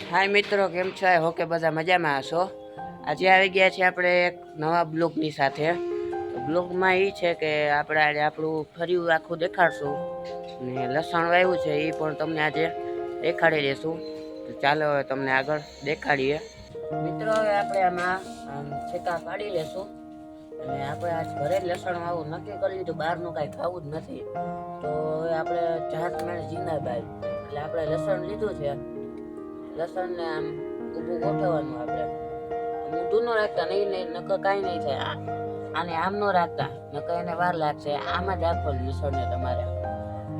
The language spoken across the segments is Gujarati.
હાય મિત્રો, કેમ છો? હોકે બધા મજામાં હશો. આજે આવી ગયા છે આપણે એક નવા બ્લોગની સાથે. તો બ્લોગમાં એ છે કે આપણે આજે આપણું ફર્યું આખું દેખાડશું ને લસણ વાવ્યું છે એ પણ તમને આજે દેખાડી દઈશું. તો ચાલો હવે તમને આગળ દેખાડીએ. મિત્રો હવે આપણે આમાં છેકા પાડી લેશું અને આપણે આજ ઘરે જ લસણ વાવું નક્કી કરી લીધું, બહારનું કાંઈ ખાવું જ નથી. તો હવે આપણે જાત મેળ જિંદાબાદ એટલે આપણે લસણ લીધું છે. લસણ ને આમ ઊભું ગોઠવવાનું, આપણે ઊંધું ન રાખતા, નહીં નકર કાંઈ નહીં થાય. આને આમ ન રાખતા નકર એને વાર લાગશે. આમ જ રાખવાનું લસણને તમારે.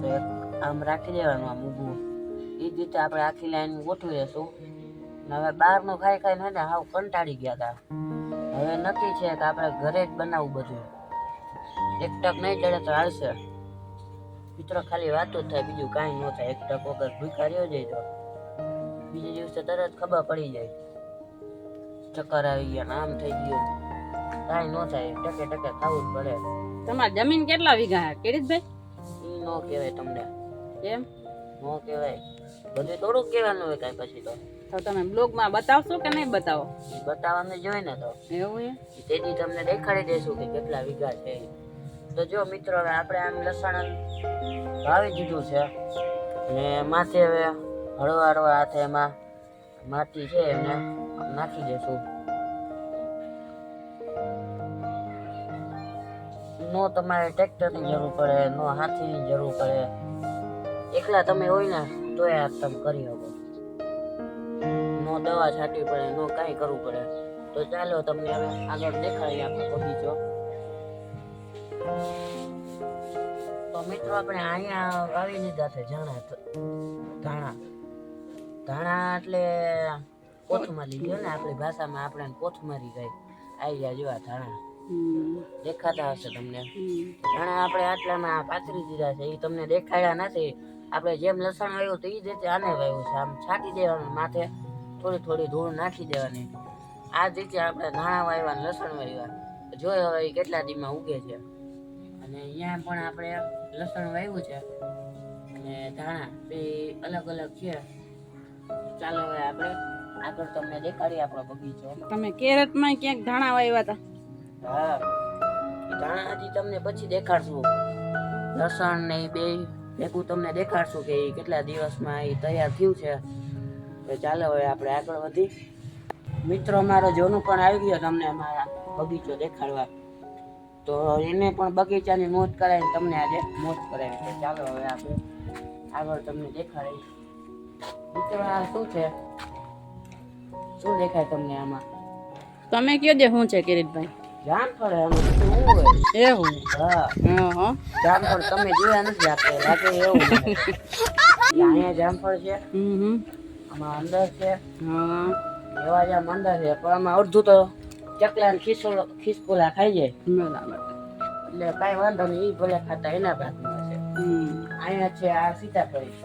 તો આમ રાખી દેવાનું, આમ ઊભું. એ જ રીતે આપણે આખી લાઈન ગોઠવી લેશું. હવે બહારનું ખાઈ ખાઈને ને હાવ કંટાળી ગયા હતા. હવે નક્કી છે કે આપણે ઘરે જ બનાવવું બધું. એક ટક નહીં ચડે તો હાલશે મિત્રો, ખાલી વાતો જ થાય, બીજું કાંઈ ન થાય. એક ટક વગર ભૂખા રહ્યો જાય તો બીજે દિવસે તરત ખબર પડી જાય, ચક્કર આવી ગયા, આમ થઈ ગયું. કાંઈ ન થાય, ટકે ટકે ખાવું જ પડે. તમારી જમીન કેટલા વીઘા હે કિરીટભાઈ? ઈ ન કહેવાય તમને, એમ ન કહેવાય. બધું થોડુંક કહેવાનું હોય કાંઈ. પછી તો તમે બ્લોગમાં બતાવશો કે નહીં બતાવો? ઈ બતાવવાનું જોઈએ ને. તો એવું હે? તેથી તમને દેખાડી દઈશું કે કેટલા વીઘા છે. તો જો મિત્રો, હવે આપણે આમ લસણ વાવી દીધું છે ને માથે હવે હળવા હળવા હાથે એમાં માટી છે એને નાખી દેશું. નો તમારે ટ્રેક્ટરની જરૂર પડે, નો હાથીની જરૂર પડે. એકલા તમે હોય ને તોય આ તમે કરી શકો. નો દવા છાંટવી પડે, નો કાંઈ કરવું પડે. તો ચાલો તમને હવે આગળ દેખાડીએ આપણો બગીચો. તો મિત્રો, આપણે અહીંયા વાવી લીધા છે ધાણા. ધાણા એટલે કોથમરી ગયો ને, આપણી ભાષામાં આપણે કોથમરી કહી. આવી ગયા જેવા ધાણા દેખાતા હશે તમને. ધાણા આપણે આટલામાં પાથરી દીધા છે. એ તમને દેખાડ્યા નથી. આપણે જેમ લસણ વાવ્યું તો એ જ રીતે આને વાવ્યું છે. આમ છાંટી દેવાનું, માથે થોડી થોડી ધૂળ નાખી દેવાની. આ જ રીતે આપણે ધાણા વાવ્યા, લસણ વાવ્યા. જોઈ હવે એ કેટલા દીમાં ઉગે છે. અને અહીંયા પણ આપણે લસણ વાવ્યું છે અને ધાણા બે અલગ અલગ છે. ચાલો હવે આપણે આગળ તમને દેખાડીએ આપણો બગીચો. તમે કેરેટમાં ક્યાંક ધાણા વાવ્યા હતા? હા, એ ધાણા હજી તમને પછી દેખાડશું. લસણ ને એ બે ભેગું તમને દેખાડશું કે એ કેટલા દિવસમાં એ તૈયાર થયું છે. તો ચાલો હવે આપણે આગળ વધી. મિત્રો, મારો જોનું પણ આવી ગયો તમને અમારા બગીચો દેખાડવા. તો એને પણ બગીચાની મોજ કરાવીને તમને આજે મોજ કરાવી છે. ચાલો હવે આપણે આગળ તમને દેખાડીએ. મિત્રો, આ શું છે? શું દેખાય તમને આમાં? તમે કયો દે શું છે કિરીટભાઈ? જામફળ. આમાં શું હોય? એવું? હા, જામફળ તમે જોયા નથી. આપણે લાગે એવું મને. અહીંયા જામફળ છે, આમાં અંદર છે. એવા જ આમ અંદર છે, પણ આમાં અડધું તો ચકલા ને ખિસકોલા ખાઈ જાય. બરાબર. એટલે કાંઈ વાંધો નહીં, એ ભલે ખાતા એના ભાગમાં છે. અહીંયા છે આ સીતાફળી.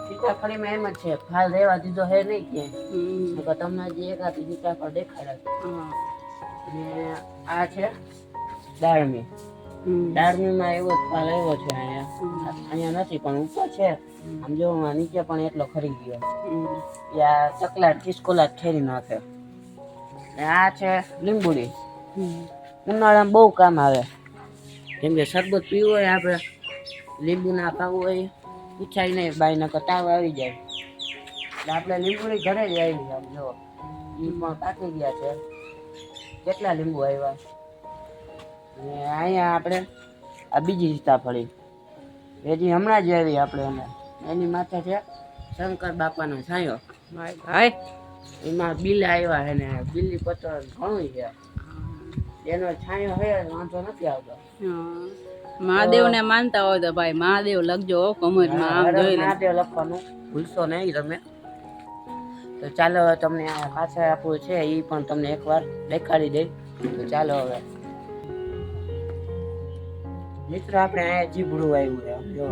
સીતાફળીમાં એમ જ છે, ફાલ રહેવા દીધો હે નહીં ક્યાંય. તમને જે એકાદી સીતાફળ દેખાડે. અને આ છે દાળમી. દાળમીમાં એવો જ ફાલ આવ્યો છે. અહીંયા નથી, પણ ઉપર છે. આમ જો નીચે પણ એટલો ખરી ગયો. ત્યાં ચકલા ખિસકોલા ઠેરી નાખે. આ છે લીંબુડી. ઉનાળામાં બહુ કામ આવે, કેમ કે શરબત પીવું હોય આપણે, લીંબુ ના ખાવું હોય, પૂછાય નહીં બાઈ નકર તાવ આવી જાય. એટલે આપણે લીંબુડી ઘરે જ આવી. આમ જો એ પણ પાકી ગયા છે. કેટલા લીંબુ આવ્યા. અને અહીંયા આપણે આ બીજી સીતાફળી હજી હમણાં જ આવી આપણે. એની માથે છે શંકર બાપાનો છાંયો. ભાઈ એમાં બિલ આવ્યા છે ને બિલ્લી પત્ર ઘણું છે. એનો છાંયો છે, વાંધો નથી આવતો. મહાદેવ ને માનતા હોય તો ભાઈ મહાદેવ લખજો કમેન્ટમાં. આમ જોઈ લે, મહાદેવ લખવાનું ભૂલશો નહીં તમે. તો ચાલો હવે તમને આ પાછળ આપણું છે એ પણ તમને એકવાર દેખાડી દઈ. તો ચાલો હવે મિત્રો, આપણે અહીંયા જીભડું આવ્યું છે. જો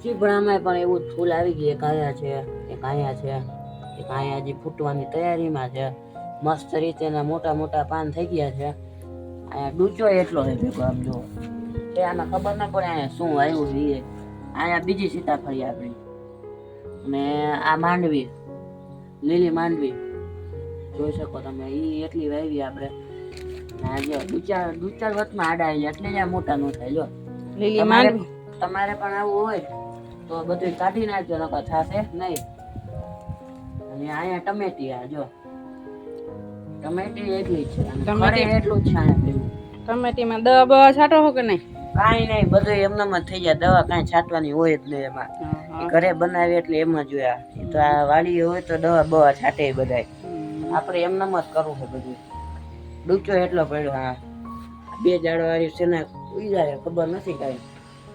જીભડામાં પણ એવું જ ફૂલ આવી ગયું. એક આયા છે, એક અહીંયા છે, એક અહીંયા હજી ફૂટવાની તૈયારીમાં છે. મસ્ત રીતે એના મોટા મોટા પાન થઈ ગયા છે. અહીંયા ડૂચો એટલો છે ભેગો. આમ જો આમાં ખબર ના પડે અહીંયા શું આવ્યું છે. અહીંયા બીજી સીતાફળી આપણી. અને આ માંડવી લીલી માંડવી જોઈ શકો તમે, ઈ એટલી વાવી આપણે. હા જો દૂચાર વચમાં આડા આવી એટલે જ આ મોટા ન થાય. જો લીલી માંડવી તમારે પણ આવું હોય તો બધું કાઢી નાખજો, નકર થાશે નહીં. અને અહીંયા ટમેટી, આ જો ટમેટી એટલી જ છે, અને ટમેટી ખરે એટલું જ છાણે પીવું. ટમેટીમાં દવા બવા છાંટો છો કે નહીં? કાંઈ નહીં, બધું એમનામ જ થઈ જાય. દવા કાંઈ છાંટવાની હોય જ નહીં એમાં. ઈ ઘરે બનાવી એટલે એમ જ હોય. તો આ વાડી હોય તો દવા બવા છાંટે બધાય. આપણે એમનામ જ કરવું છે બધું. ડૂચો એટલો પડ્યો. હા 2 ઝાડવાળી છે ને ઉઈ જાય, ખબર નથી કાંઈ.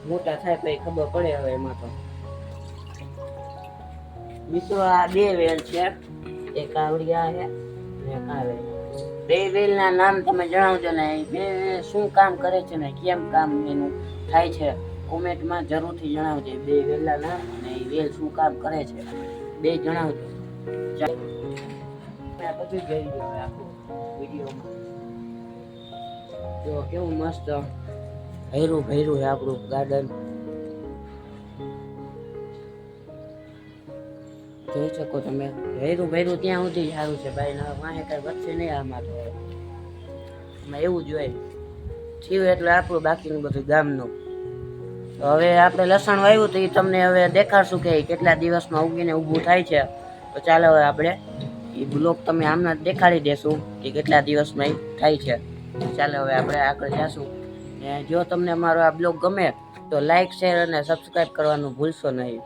મોટા થાય પછી ખબર પડે હવે એમાં તો. મિત્રો આ 2 વેલ છે, એક આવડિયા છે ને એક આ વેલ. 2 વેલના નામ તમે જણાવજો ને, 2 વેલ શું કામ કરે છે ને કેમ કામ એનું થાય છે, કોમેન્ટમાં જરૂરથી જણાવજો. 2 વેલના નામ અને એ વેલ શું કામ કરે છે, 2 જણાવજો. આ બધું જોઈ લો આખું વિડીયોમાં. જો કેવું મસ્ત ભૈરું ભૈરું છે આપણું ગાર્ડન. જોઈ શકો તમે, ભૈરું ત્યાં સુધી સારું છે ભાઈ. વાંહે કઈ વધશે નહીં આમાં તો. એમાં એવું જ હોય, થયું એટલે આપણું, બાકીનું બધું ગામનું. તો હવે આપણે લસણ વાવ્યું તો એ તમને હવે દેખાડશું કે કેટલા દિવસમાં ઉગીને ઊભું થાય છે. તો ચાલો હવે આપણે એ બ્લોક તમે આમના જ દેખાડી દેશું કે કેટલા દિવસમાં એ થાય છે. ચાલો હવે આપણે આગળ જઈશું. ને જો તમને અમારો આ બ્લોગ ગમે તો લાઈક, શેર અને સબસ્ક્રાઈબ કરવાનું ભૂલશો નહીં.